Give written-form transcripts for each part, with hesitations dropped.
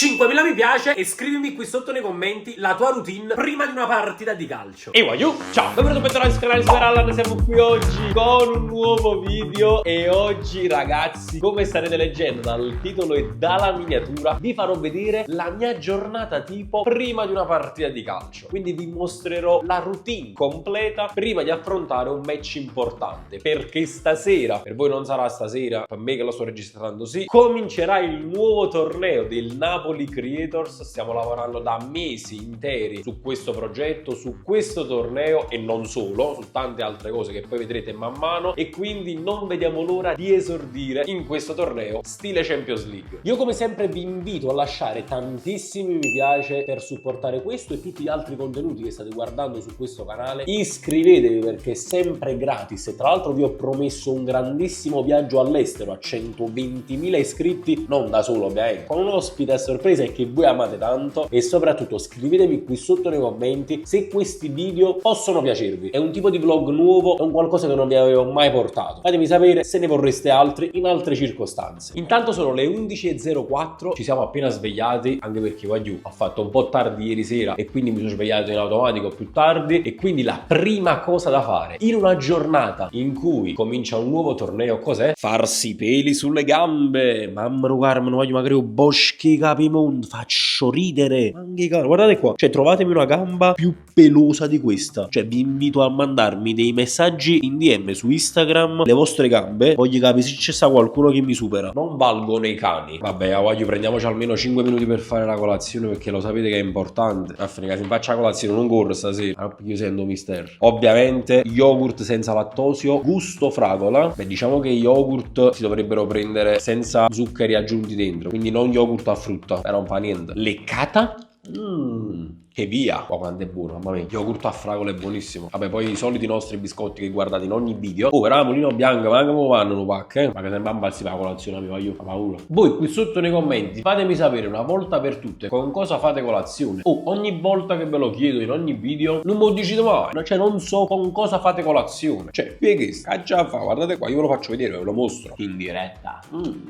5.000 mi piace e scrivimi qui sotto nei commenti la tua routine prima di una partita di calcio. E voglio, ciao, benvenuto a bentornati sul canale Superallan, siamo qui oggi con un nuovo video. E oggi ragazzi, come starete leggendo dal titolo e dalla miniatura, vi farò vedere la mia giornata tipo prima di una partita di calcio. Quindi vi mostrerò la routine completa prima di affrontare un match importante, perché stasera, per voi non sarà stasera, per me che lo sto registrando sì, comincerà il nuovo torneo del Napoli Creators. Stiamo lavorando da mesi interi su questo progetto, su questo torneo e non solo, su tante altre cose che poi vedrete man mano, e quindi non vediamo l'ora di esordire in questo torneo stile Champions League. Io come sempre vi invito a lasciare tantissimi mi piace per supportare questo e tutti gli altri contenuti che state guardando su questo canale. Iscrivetevi perché è sempre gratis e tra l'altro vi ho promesso un grandissimo viaggio all'estero a 120.000 iscritti, non da solo ovviamente, con un ospite a sorpresa e che voi amate tanto. E soprattutto scrivetemi qui sotto nei commenti se questi video possono piacervi. È un tipo di vlog nuovo, è un qualcosa che non vi avevo mai portato. Fatemi sapere se ne vorreste altri in altre circostanze. Intanto sono le 11:04, ci siamo appena svegliati, anche perché ho fatto un po' tardi ieri sera e quindi mi sono svegliato in automatico più tardi. E quindi la prima cosa da fare in una giornata in cui comincia un nuovo torneo cos'è? Farsi i peli sulle gambe. Mamma guarda, non voglio magari un boschi capimondo, faccio ridere. Guardate qua, cioè trovatemi una gamba più pelosa di questa. Cioè vi invito a mandarmi dei messaggi in DM su Instagram, le vostre gambe, voglio capire se c'è sta qualcuno che mi supera. Non valgono i cani. Vabbè, voglio prendiamoci almeno 5 minuti per fare la colazione, perché lo sapete che è importante. Affreca, se faccio la colazione non corro stasera, io sento mister. Ovviamente yogurt senza lattosio, gusto fragola. Beh, diciamo che yogurt si dovrebbero prendere senza zuccheri aggiunti dentro, quindi non yogurt a frutta, però non fa niente. Leccata? Che via! Oh, quanto è buono, mamma mia. Yogurt a fragola è buonissimo. Vabbè, poi i soliti nostri biscotti che guardate in ogni video. Oh, però la mulino bianca, ma come vanno un pack, Ma che sembra balzi per la colazione, mi voglio fa paura. Voi qui sotto nei commenti fatemi sapere una volta per tutte con cosa fate colazione. Oh, ogni volta che ve lo chiedo in ogni video non me lo dicete mai. Cioè, non so con cosa fate colazione. Cioè, che già fa, guardate qua, io ve lo faccio vedere, ve lo mostro in diretta.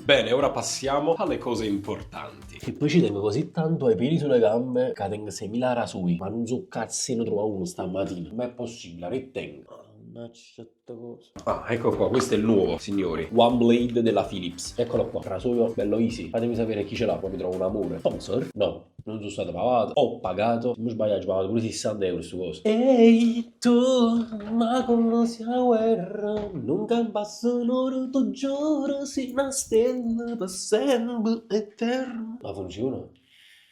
Bene, ora passiamo alle cose importanti. E poi ci tengo così tanto ai peli sulle gambe che tengo 6.000 rasui, ma non so cazzino trova uno stamattina. Ma è possibile, ritengo. Ah, ecco qua, questo è il nuovo, signori. One Blade della Philips. Eccolo qua, rasoio bello easy. Fatemi sapere chi ce l'ha, poi mi trovo un amore. Sponsor? No, non sono stato pagato. Ho pagato, non sbagliato, ho pagato pure 60 euro su cosa. Ehi tu, ma conosci la guerra, non campassano rotto giuro, si una stella per sempre eterno. Ma funziona?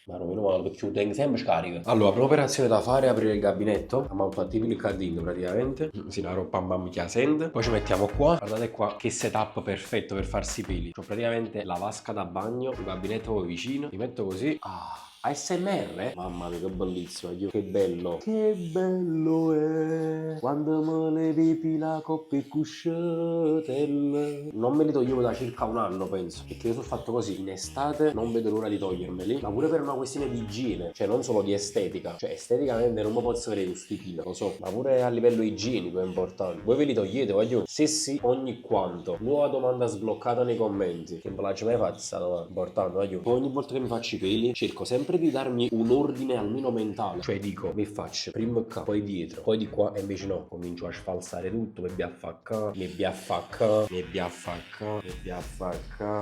Ma non meno male, perché lo tengo sempre scarica. Allora, prima operazione da fare è aprire il gabinetto. Abbiamo fatto il cardino praticamente. Si la roba mi sente. Poi ci mettiamo qua. Guardate qua che setup perfetto per farsi i peli. C'ho praticamente la vasca da bagno, il gabinetto poi vicino. Mi metto così. ASMR? Mamma mia, che bellissimo, che bello. Che bello è quando me le vedi la coppia e cuscetelle. Non me li toglievo da circa un anno, penso, perché io sono fatto così. In estate non vedo l'ora di togliermeli, ma pure per una questione di igiene, cioè non solo di estetica. Cioè esteticamente non mi posso vedere questi pili, lo so, ma pure a livello igienico è importante. Voi ve li togliete, voglio? Se sì, ogni quanto? Nuova domanda sbloccata nei commenti, che non ve l'ho mai fatta sta domanda, importante, voglio. Poi ogni volta che mi faccio i peli cerco sempre di darmi un ordine almeno mentale, cioè dico mi faccio prima qua, poi dietro, poi di qua, e invece no, comincio a sfalsare tutto, mi biaffacca,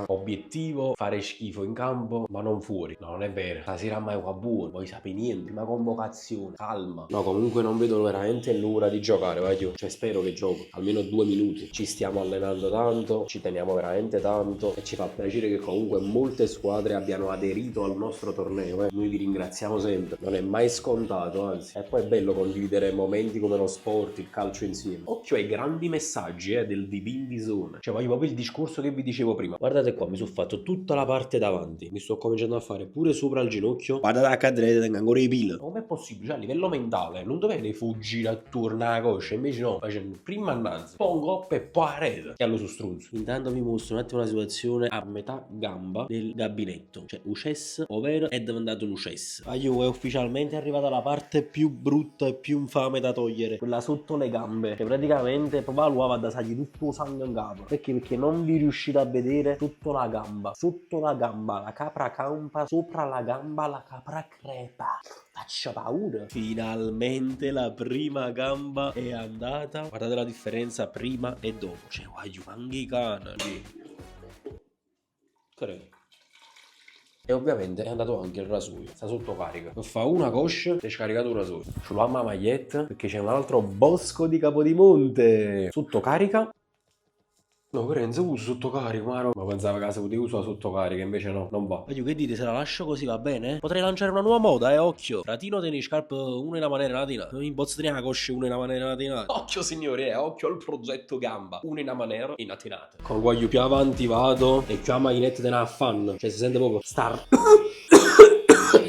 obiettivo fare schifo in campo ma non fuori. No, non è vero, stasera mai qua buono, poi sapete niente, prima convocazione, calma. No, comunque non vedo veramente l'ora di giocare, voglio, cioè spero che gioco almeno 2 minuti. Ci stiamo allenando tanto, ci teniamo veramente tanto e ci fa piacere che comunque molte squadre abbiano aderito al nostro torneo. Noi vi ringraziamo sempre, non è mai scontato, anzi. E poi è bello condividere momenti come lo sport, il calcio insieme. Occhio ai grandi messaggi del Divin Zone. Cioè voglio proprio il discorso che vi dicevo prima. Guardate qua, mi sono fatto tutta la parte davanti, mi sto cominciando a fare pure sopra il ginocchio. Guardate a cadere, tengo ancora i pili. Come è possibile? Cioè a livello mentale non dovete fuggire attorno alla coscia, invece no, facendo prima innanzi, poi coppa e poi a rete. E allo su strunzo. Intanto vi mostro un attimo la situazione a metà gamba del gabinetto. Cioè uscesse, ovvero è davanti mandato un cesso. Aiù, è ufficialmente arrivata la parte più brutta e più infame da togliere, quella sotto le gambe, che praticamente proprio lui va da sagli tutto il sangue in capo. Perché non vi riuscite a vedere sotto la gamba, la capra campa, sopra la gamba la capra crepa. Faccia paura. Finalmente la prima gamba è andata. Guardate la differenza prima e dopo. Cioè, guagliu, anche i canali. Credo. E ovviamente è andato anche il rasoio. Sta sotto carica. Fa una coscia e scaricato il rasoio. Sulla maglietta perché c'è un altro bosco di Capodimonte. Sotto carica. No, Lorenzo uso sotto carico, ma pensava che se potevo usare sotto carica, invece no, non va. Voglio che dite, se la lascio così va bene? Potrei lanciare una nuova moda, occhio. Fratino tieni scarpe una in una maniera natina. In bozzina cosce una in una maniera natina. Occhio signori, occhio al progetto gamba. Una in una maniera inatinata. Con guaglio più avanti vado e più a macchinetta te ne affanno. Cioè si sente proprio star.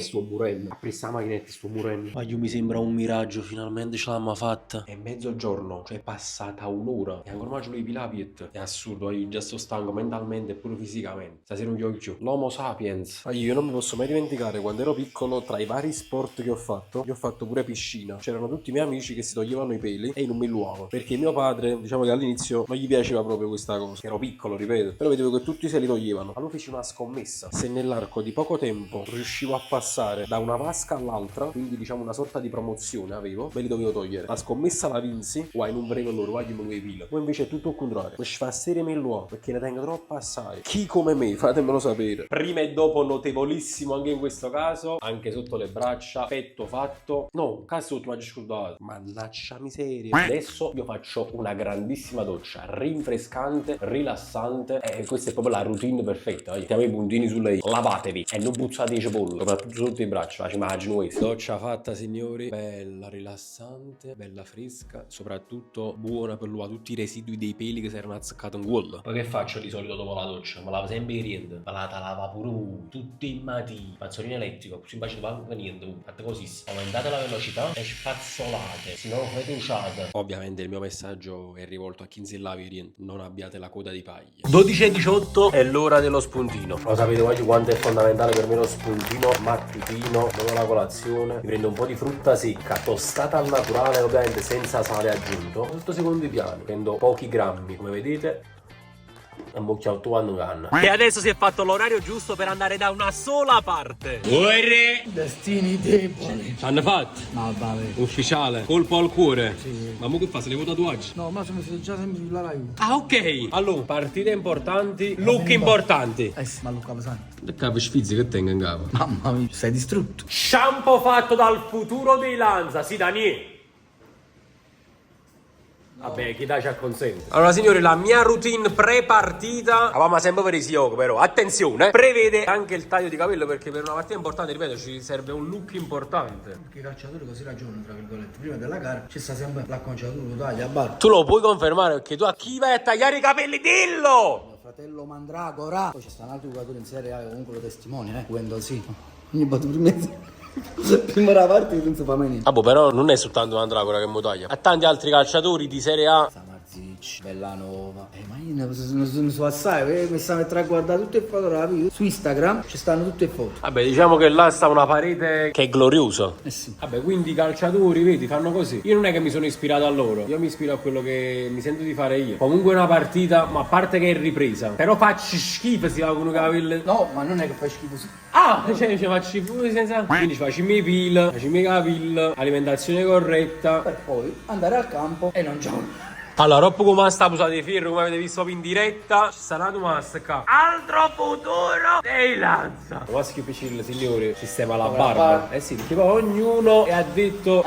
Sto morendo. Apri sta macchinetta, sto morendo. Ma mi sembra un miraggio, finalmente ce l'abbiamo fatta. È mezzogiorno, cioè è passata un'ora. E ancora mangio i pilapiet. È assurdo, io già sto stanco mentalmente e pure fisicamente. Stasera non gioco più. L'Homo sapiens. Ma io non mi posso mai dimenticare, quando ero piccolo, tra i vari sport che ho fatto pure piscina. C'erano tutti i miei amici che si toglievano i peli e io non mi illuavo. Perché mio padre, diciamo che all'inizio non gli piaceva proprio questa cosa. Ero piccolo, ripeto. Però vedevo che tutti se li toglievano. Allora feci una scommessa. Se nell'arco di poco tempo riuscivo a passare da una vasca all'altra, quindi diciamo una sorta di promozione avevo, me li dovevo togliere. La scommessa la vinsi, guai non prego loro, guai me lo pila. Poi invece è tutto il contrario. Mi fa serie me lo perché ne tengo troppo assai. Chi come me, fatemelo sapere. Prima e dopo notevolissimo anche in questo caso, anche sotto le braccia, petto fatto. No, cazzo sotto ma scordato. Mannaggia miseria. Adesso io faccio una grandissima doccia, rinfrescante, rilassante e questa è proprio la routine perfetta. Mettiamo i puntini sulle i. Lavatevi e non puzzate i cipolle, soprattutto sotto i braccia, ci immagino questo. Doccia fatta signori, bella rilassante, bella fresca, soprattutto buona per lui, tutti i residui dei peli che si erano azzeccati in gola. Poi che faccio di solito dopo la doccia? Me lavo sempre i rienti, ma la lava pure tutti i mattini, spazzolino elettrico, così invece di fare niente, fate così, aumentate la velocità e spazzolate, se no fate usate. Ovviamente il mio messaggio è rivolto a chi si lava i rienti, non abbiate la coda di paglia. 12:18 è l'ora dello spuntino. Lo sapete oggi quanto è fondamentale per me lo spuntino mattutino, dopo la colazione. Mi prendo un po' di frutta secca, tostata al naturale, ovviamente senza sale aggiunto. Sotto secondi piani, prendo pochi grammi, come vedete. Un bocciato quando canna. E adesso si è fatto l'orario giusto per andare da una sola parte. Ore Destini deboli. hanno fatto No, vabbè. ufficiale, colpo al cuore. Sì. Ma mo che fa? Se levo tatuaggi? No, ma sono già sempre sulla Rai 1. Ah, ok. Allora, partite importanti, look importanti. Sì, ma Luca Pesani. Che capo sfizzi che tengo in capo? Mamma mia, sei distrutto. Shampoo fatto dal futuro dei Lanza, sì Daniele. Vabbè, chi dà ci acconsente. Allora signori, la mia routine pre-partita, ma sempre per i sioco però, attenzione, prevede anche il taglio di capello perché per una partita importante, ripeto, ci serve un look importante. Perché i calciatori così ragionano, tra virgolette. Prima della gara c'è sta sempre l'acconciatura, lo taglia, abbatte. Tu lo puoi confermare perché tu a chi vai a tagliare i capelli, dillo! Mio fratello Mandragora. Poi c'è sta un altro giocatore in Serie A che comunque lo testimonia, Wendell sì. Ogni volta prima la parte non si fa mai niente. Ah, boh, però non è soltanto Mandragora che mo taglia. A tanti altri calciatori di Serie A. Samarzic, Bellanova. Ma io non so assai, mi sta a mettere a guardare tutte le fotografie. Su Instagram ci stanno tutte le foto. Vabbè, diciamo che là sta una parete che è gloriosa. Eh sì. Vabbè, quindi i calciatori, vedi, fanno così. Io non è che mi sono ispirato a loro, io mi ispiro a quello che mi sento di fare io. Comunque è una partita, ma a parte che è ripresa. Però facci schifo si va con i capelli. No, ma non è che fai schifo. Ah, cioè facci pure senza. Quindi facci i miei peel, facci i miei capelli, alimentazione corretta. Per poi andare al campo e non gioco. Allora, dopo come sta usando i ferri, come avete visto in diretta, ci sarà una masca. Altro futuro dei Lanza. Ma che piccino, signore, sistema la barba. Eh sì, perché poi ognuno è addetto.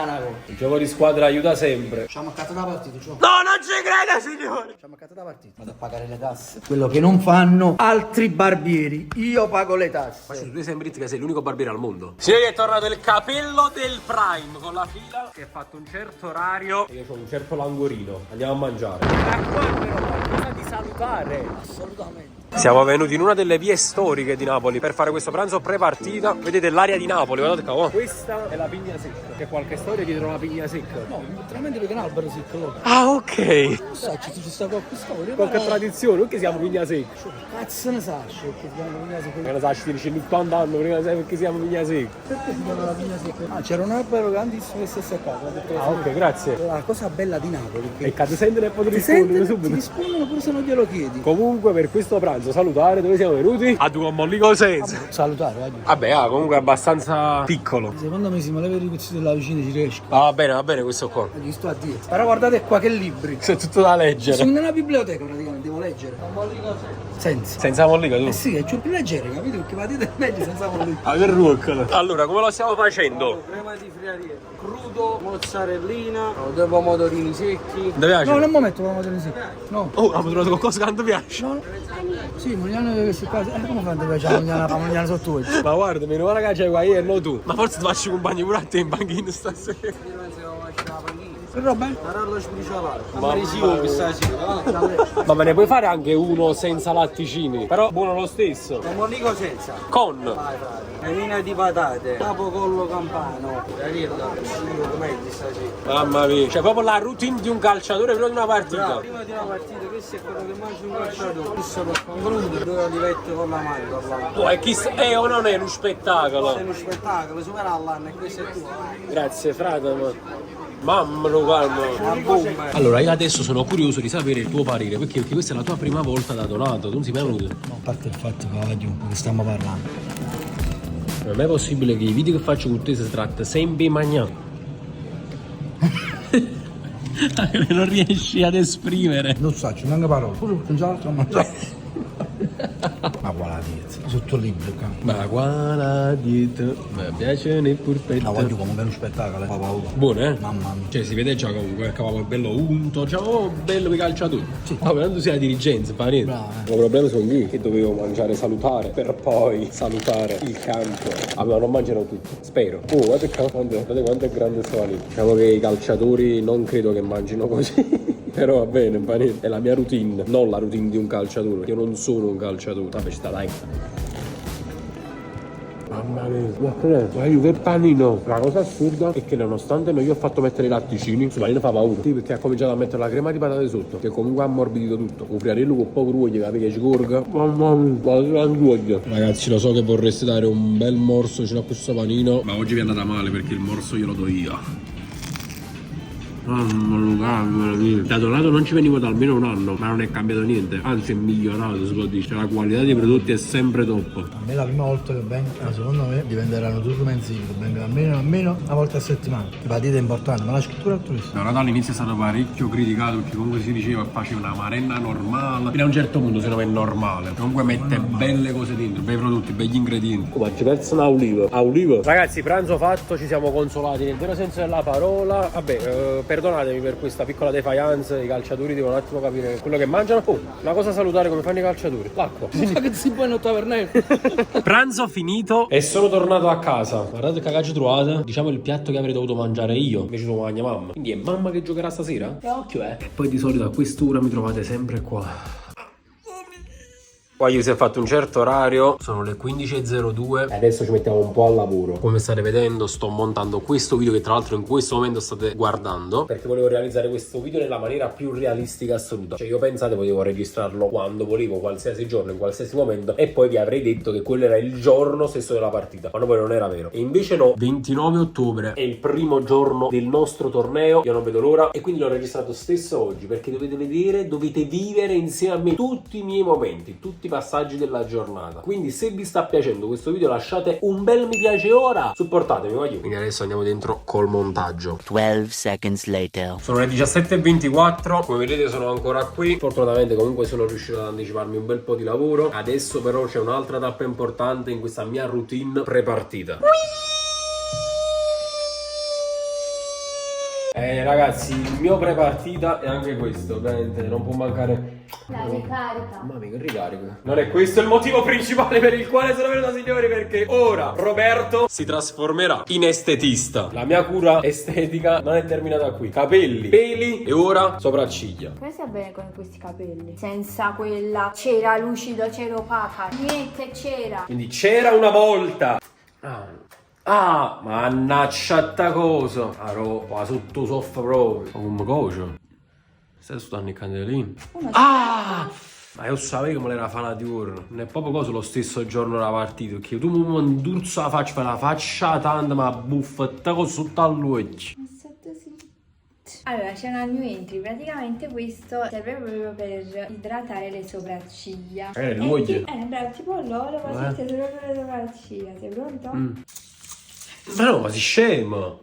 Il gioco di squadra aiuta sempre. Ci ammaccate la partita, ciò. No, non ci credo, signore. Ci ammaccate la partita. Vado a pagare le tasse. Quello che non fanno altri barbieri. Io pago le tasse. Ma tu sei sempre detto che sei l'unico barbiere al mondo. Signori, è tornato il capello del Prime con la fila. Si è fatto un certo orario. E io ho un certo langorino. Andiamo a mangiare. Ma qua però qualcosa di salutare. Assolutamente. Siamo venuti in una delle vie storiche di Napoli per fare questo pranzo pre-partita. Vedete l'area di Napoli, guardate qua. Questa è la Pigna Secca. C'è qualche storia dietro la Pigna Secca? No, letteralmente perché è un albero secco. Ah, ok. Non so, ci sta qualche storia. Qualche tradizione, non che siamo Pigna Secca. Cazzo ne sa, che si chiama Pigna Secca. Non sa, ci dice 80 anni prima sai perché siamo Pigna Secca. Perché si chiama la Pigna Secca? Ah, c'era un albero grandissimo che stesse qua. Ah, ok, grazie. La cosa bella di Napoli è E che cade sente e poi ti ti rispondono sentono, ti subito. rispondono pure se non glielo chiedi. Comunque per questo pranzo salutare dove siamo venuti? A Due Mollico Senza. Salutare, voglio. Vabbè, comunque è abbastanza piccolo. Secondo me siamo le vere ricuzzi della vicina ci riesco. Va bene questo qua. Gli sto a dire. Però guardate qua che libri. C'è tutto da leggere. Sono nella biblioteca praticamente, devo leggere. Senza. Senza mollica tu? Eh sì, è più leggero, capito? Perché va dite legge senza mollare. Ah, che ruoccolo. Allora, come lo stiamo facendo? Crema di friariere, crudo, mozzarellina, due pomodorini secchi. Ti piace? No, non mi metto la modello sì. No. Oh, abbiamo trovato qualcosa che non ti piace. No. Sì, Mogliano deve essere qua. Come fa a piacere la Mogliano sotto oggi? Ma guarda, meno male che c'hai qua io e non tu. Ma forse ti faccio compagni pure a te in panchina stasera. Che roba è? Arallo sbriciolato. Mamma Amarisivo, pistacino. Ma me ne puoi fare anche uno senza latticini? Però buono lo stesso. Pomolico senza. Con. Vai, frate. Cremina di patate, capocollo campano. Friariella, come pistacino. Mamma mia. Cioè proprio la routine di un calciatore prima di una partita. Prima di una partita, questo è quello che mangia un calciatore. Questo lo crudo, due olivette con la mandola. Oh, e chi è o non è uno spettacolo? È uno spettacolo, supera l'anno e questo è tuo. Grazie frate. Mamma lo calmo. Una bomba. Allora io adesso sono curioso di sapere il tuo parere perché questa è la tua prima volta da Donato, tu non sei mai venuto. No, a parte il fatto che voglio che stiamo parlando. Non è possibile che i video che faccio con te si tratta sempre di mangiare. Non riesci ad esprimere. Non so, c'è neanche parole. Pure non c'è altro a mangiare. Ma quale dieta? Sotto il libro qua. Ma guarda dietro, mi piace nel purpetto. La voglio comunque uno spettacolo, ho paura. Buono, eh? Mamma mia. Cioè si vede già comunque il cavallo è bello unto, cioè bello per calciatore. Sì. Vabbè, non tu sei la dirigenza, fa niente. Bravo, Il problema sono lì che dovevo mangiare salutare per poi salutare il campo. Vabbè, non mangerò tutto, spero. Oh, guarda quanto è grande sto panino. Diciamo che i calciatori non credo che mangino così. Però va bene, è la mia routine, non la routine di un calciatore. Io non sono un calciatore. Vabbè, ci sta, dai. Mamma mia, guarda che panino. La cosa assurda è che nonostante non gli ho fatto mettere i latticini, questo panino fa paura. Sì, perché ha cominciato a mettere la crema di patate sotto, che comunque ha ammorbidito tutto. Un friariello con poco ruogli, capi che scorga. Mamma mia, ragazzi, lo so che vorreste dare un bel morso vicino a questo panino, ma oggi vi è andata male perché il morso glielo do io. Da Donato non ci venivo da almeno un anno, ma non è cambiato niente, anzi è migliorato, si può dire. Cioè, la qualità dei prodotti è sempre top. A me la prima volta che vengo, secondo me diventeranno tutti mensili, che vengono almeno una volta a settimana. La partita è importante, ma la scrittura è altruista. Donato all'inizio è stato parecchio criticato perché comunque si diceva che faceva una marenna normale. Fino a un certo punto secondo me è normale. Comunque mette belle cose dentro, bei prodotti, begli ingredienti. Ma ci perso una oliva. A oliva. Ragazzi, pranzo fatto, ci siamo consolati nel vero senso della parola. Vabbè, perdonatemi per questa piccola defiance, i calciatori devono un attimo capire quello che mangiano. Oh, una cosa salutare come fanno i calciatori, l'acqua. Ma che si può tavernello? Pranzo finito e sono tornato a casa. Guardate che cagaggio trovate. Diciamo il piatto che avrei dovuto mangiare io, invece lo mangia mamma. Quindi è mamma che giocherà stasera? E occhio E poi di solito a quest'ora mi trovate sempre qua. Qua io si è fatto un certo orario, sono le 15:02 e adesso ci mettiamo un po' al lavoro. Come state vedendo sto montando questo video che tra l'altro in questo momento state guardando, perché volevo realizzare questo video nella maniera più realistica assoluta. Cioè io pensate potevo registrarlo quando volevo, qualsiasi giorno, in qualsiasi momento, e poi vi avrei detto che quello era il giorno stesso della partita, quando poi non era vero. E invece no, 29 ottobre è il primo giorno del nostro torneo, io non vedo l'ora e quindi l'ho registrato stesso oggi, perché dovete vedere, dovete vivere insieme a me tutti i miei momenti, tutti i passaggi della giornata. Quindi se vi sta piacendo questo video lasciate un bel mi piace ora, supportatemi, voglio. Quindi adesso andiamo dentro col montaggio. 12 seconds later. Sono le 17:24, come vedete sono ancora qui. Fortunatamente comunque sono riuscito ad anticiparmi un bel po' di lavoro. Adesso però c'è un'altra tappa importante in questa mia routine pre-partita. Ragazzi, il mio pre-partita è anche questo, ovviamente non può mancare La ricarica. Mamma mia, che ricarico. Non è questo il motivo principale per il quale sono venuto, signori, perché ora Roberto si trasformerà in estetista. La mia cura estetica non è terminata qui. Capelli, peli e ora sopracciglia. Come stai bene con questi capelli? Senza quella cera lucido, cera opaca. Niente cera. Quindi c'era una volta. Ah, mannacciatta cosa. La roba sotto soffa proprio. Come cocio? Stai studiando il candelino? Ah! Ma io sapevo che me l'era fatta di ora. Non è proprio cosa lo stesso giorno della partita. Perché tu mi indurzo la faccia, fai la faccia tanto, ma buffetta con sotto all'occhio. Allora, c'è una new entry, praticamente questo serve proprio per idratare le sopracciglia. L'olio. Bravo, tipo l'olio, ma si sente proprio le sopracciglia. Sei pronto? Ma no, ma si scema.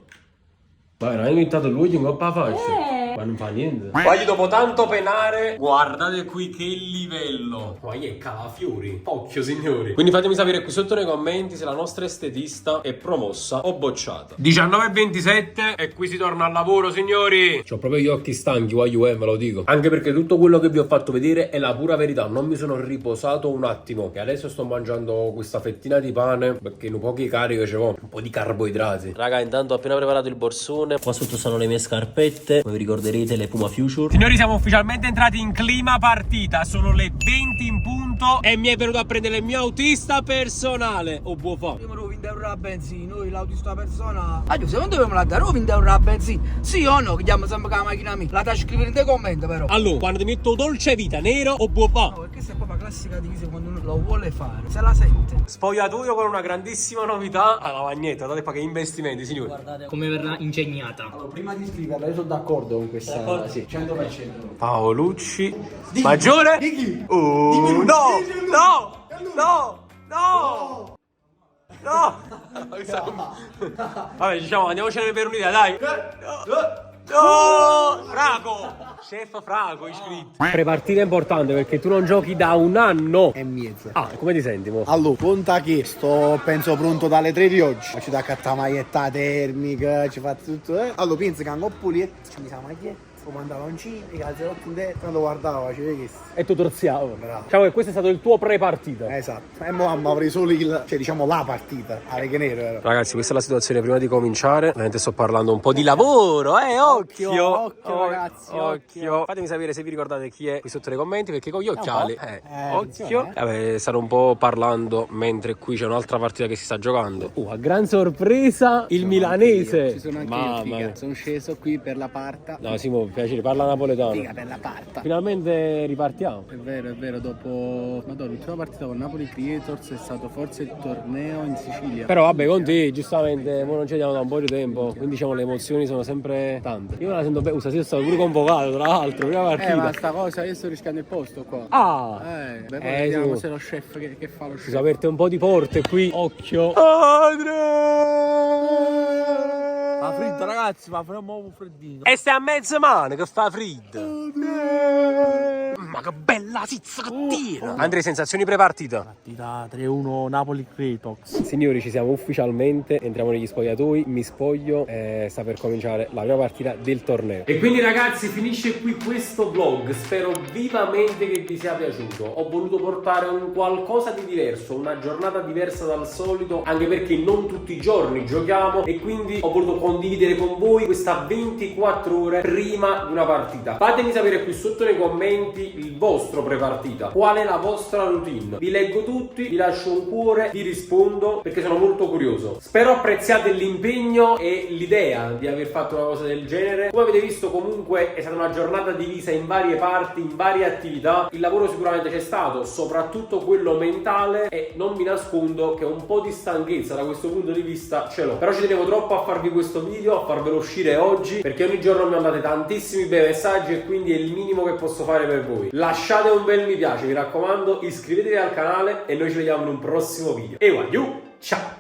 Ma non hai inventato l'olio in coppa faccia? Ma non fa niente. Poi dopo tanto penare, guardate qui che livello. Ma che calafiori. Occhio signori. Quindi fatemi sapere qui sotto nei commenti se la nostra estetista è promossa o bocciata. 19:27 e qui si torna al lavoro signori. C'ho proprio gli occhi stanchi, ve lo dico. Anche perché tutto quello che vi ho fatto vedere è la pura verità. Non mi sono riposato un attimo. E adesso sto mangiando questa fettina di pane perché in un po' di carico c'avevo un po' di carboidrati. Raga, intanto ho appena preparato il borsone. Qua sotto stanno le mie scarpette. Come vi ricorderete, le Puma Future. Signori, siamo ufficialmente entrati in clima partita. Sono le 20 in punto e mi è venuto a prendere il mio autista personale. O buon fa. Io mi devo 20 euro la benzina, noi l'autista persona. Ah, se non dobbiamo la dare 20 euro la benzina. Sì o no? Che diamo sempre con la macchina mia. La da scrivere nei commenti però. Allora, quando ti metto dolce vita nero o buon fa? No, perché questa è proprio la classica divisa quando uno lo vuole fare. Se la sente. Spogliatoio con una grandissima novità. La lavagnetta, guardate qua che investimenti, signori. Guardate. Come verrà ingegnata. Allora, prima di scriverla, io sono d'accordo con questa. Sì, 100%. Paolucci. Maggiore? No! No! No! No! No! Vabbè, diciamo, andiamocene per un'idea, dai. No! Frago! Chef Frago iscritto. Prepartita importante perché tu non giochi da un anno e mezzo. Ah, come ti senti mo? Allora, conta che sto, penso, pronto dalle 3 di oggi. Ci da cattare maglietta termica, ci fa tutto, Allora, penso che anche pulito, ci mi sa maglietta. Ho mandato un cino, i calzerotti in testa, quando guardavo, ci vedi che... E tu torziavo. Bravo. Diciamo che questo è stato il tuo pre-partita. Esatto. E mo abbiamo preso solo il, cioè diciamo la partita, a Reghe Nero. Però. Ragazzi, questa è la situazione prima di cominciare. Ovviamente sto parlando un po' di lavoro, occhio! Occhio, ragazzi, occhio. Fatemi sapere se vi ricordate chi è qui sotto nei commenti, perché con gli occhiali, occhio. attenzione, Vabbè, stanno un po' parlando mentre qui c'è un'altra partita che si sta giocando. A gran sorpresa, il milanese. Ci sono anche Mamma io, mia. figa. Sono sceso qui per la parta. No, Simo, piacere, parla napoletano. Figa, per la parta. Finalmente ripartiamo. È vero, dopo Madonna, l'ultima partita con Napoli Creators è stato forse il torneo in Sicilia. Però vabbè, con te, giustamente, mo non ci vediamo da un po' di tempo, quindi diciamo le emozioni sono sempre tante. Io me la sento bene, sono stato pure convocato, tra l'altro, prima partita. Ma sta cosa, io sto rischiando il posto qua. Ah! Poi vediamo sì. se lo chef che fa lo Si chef. sono aperte un po' di porte qui, occhio. Fa freddo ragazzi, ma faremo un freddino. E stai a mezza mano che fa freddo. Ma che bella sizzattina. Andrea, sensazioni pre-partita? Partita 3-1 Napoli Creatox. Signori, ci siamo ufficialmente, entriamo negli spogliatoi, mi spoglio e sta per cominciare la prima partita del torneo. E quindi ragazzi, finisce qui questo vlog, spero vivamente che vi sia piaciuto. Ho voluto portare un qualcosa di diverso, una giornata diversa dal solito, anche perché non tutti i giorni giochiamo e quindi ho voluto condividere con voi questa 24 ore prima di una partita. Fatemi sapere qui sotto nei commenti il vostro pre-partita, qual è la vostra routine. Vi leggo tutti, vi lascio un cuore, vi rispondo perché sono molto curioso. Spero apprezziate l'impegno e l'idea di aver fatto una cosa del genere. Come avete visto comunque è stata una giornata divisa in varie parti, in varie attività. Il lavoro sicuramente c'è stato, soprattutto quello mentale, e non mi nascondo che un po' di stanchezza da questo punto di vista ce l'ho. Però ci tenevo troppo a farvi questo video, a farvelo uscire oggi, perché ogni giorno mi mandate tantissimi bei messaggi e quindi è il minimo che posso fare per voi. Lasciate un bel mi piace, mi raccomando, iscrivetevi al canale e noi ci vediamo in un prossimo video. E ciao!